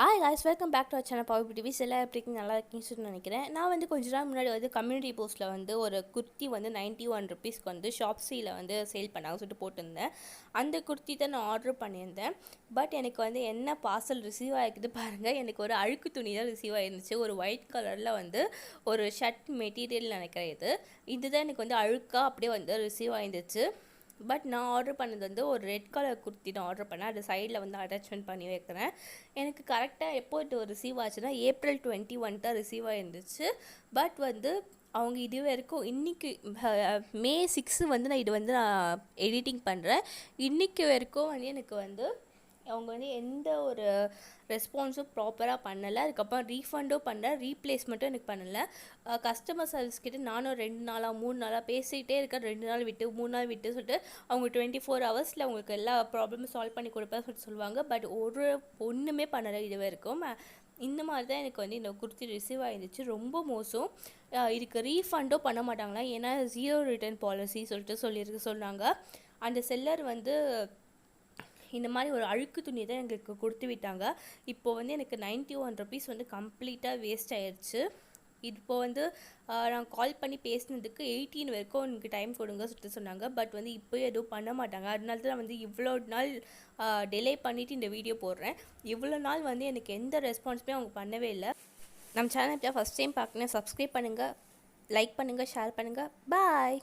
Hi guys, welcome back to our channel power beauty வீஸ். எல்லாம் எப்படி நல்லா இருக்கீங்கன்னு நினைக்கிறேன். நான் வந்து கொஞ்ச நாள் முன்னாடி வந்து கம்யூனிட்டி போஸ்ட்டில் வந்து ஒரு குர்த்தி வந்து 91 ருபீஸ்க்கு வந்து ஷாப்ஸியில் வந்து சேல் பண்ணாங்க சொல்லிட்டு போட்டிருந்தேன். அந்த குர்த்தி தான் நான் ஆர்டர் பண்ணியிருந்தேன். பட் எனக்கு வந்து என்ன பார்சல் ரிசீவ் ஆகிக்குது பாருங்கள். எனக்கு ஒரு அழுக்கு துணி தான் ரிசீவ் ஆகிருந்துச்சு. ஒரு ஒயிட் கலரில் வந்து ஒரு ஷர்ட் மெட்டீரியல் நினைக்கிறது. இதுதான் எனக்கு வந்து அழுக்காக அப்படியே வந்து ரிசீவ் ஆகிருந்துச்சு. பட் நான் ஆர்டர் பண்ணது வந்து ஒரு ரெட் கலர் குர்த்தி நான் ஆர்டர் பண்ணேன். அது சைடில் வந்து அட்டாச்மெண்ட் பண்ணி வைக்கிறேன். எனக்கு கரெக்டாக எப்போ இது ரிசீவ் ஆச்சுன்னா April 21 தான் ரிசீவ் ஆகிருந்துச்சு. பட் வந்து அவங்க இது வரைக்கும் இன்றைக்கி May 6 வந்து நான் இது வந்து நான் எடிட்டிங் பண்ணுறேன். இன்றைக்கி வரைக்கும் வந்து எனக்கு வந்து அவங்க வந்து எந்த ஒரு ரெஸ்பான்ஸும் ப்ராப்பராக பண்ணலை. அதுக்கப்புறம் ரீஃபண்டும் பண்ணல, ரீப்ளேஸ்மெண்ட்டும் எனக்கு பண்ணலை. கஸ்டமர் சர்வீஸ் கிட்டே நானும் 2 நாளாக 3 நாளாக பேசிகிட்டே இருக்கேன். 2 நாள் விட்டு 3 நாள் விட்டு சொல்லிட்டு அவங்க 24 ஹவர்ஸில் உங்களுக்கு எல்லா ப்ராப்ளமும் சால்வ் பண்ணி கொடுப்பேன்னு சொல்லிட்டு சொல்லுவாங்க. பட் ஒன்றுமே பண்ணலை இது வரைக்கும். இந்த மாதிரி தான் எனக்கு வந்து இந்த குர்த்தி ரிசீவ் ஆகிருந்துச்சு. ரொம்ப மோசம். இதுக்கு ரீஃபண்டும் பண்ண மாட்டாங்களா, ஏன்னா 0 ரிட்டர்ன் பாலிசி சொல்லிட்டு சொன்னாங்க. அந்த செல்லர் வந்து இந்த மாதிரி ஒரு அழுக்கு துணி தான் எங்களுக்கு கொடுத்து விட்டாங்க. இப்போது வந்து எனக்கு 91 ருபீஸ் வந்து கம்ப்ளீட்டாக வேஸ்ட் ஆயிடுச்சு. இப்போ வந்து நான் கால் பண்ணி பேசினதுக்கு 18 வரைக்கும் எனக்கு டைம் கொடுங்க சொல்லிட்டு சொன்னாங்க. பட் வந்து இப்போ எதுவும் பண்ண மாட்டாங்க. அதனால தான் வந்து இவ்வளோ நாள் டிலே பண்ணிவிட்டு இந்த வீடியோ போடுறேன். இவ்வளோ நாள் வந்து எனக்கு எந்த ரெஸ்பான்ஸுமே அவங்க பண்ணவே இல்லை. நம்ம சேனல் ஃபஸ்ட் டைம் பார்க்கணும், சப்ஸ்கிரைப் பண்ணுங்கள், லைக் பண்ணுங்கள், ஷேர் பண்ணுங்கள். பாய்.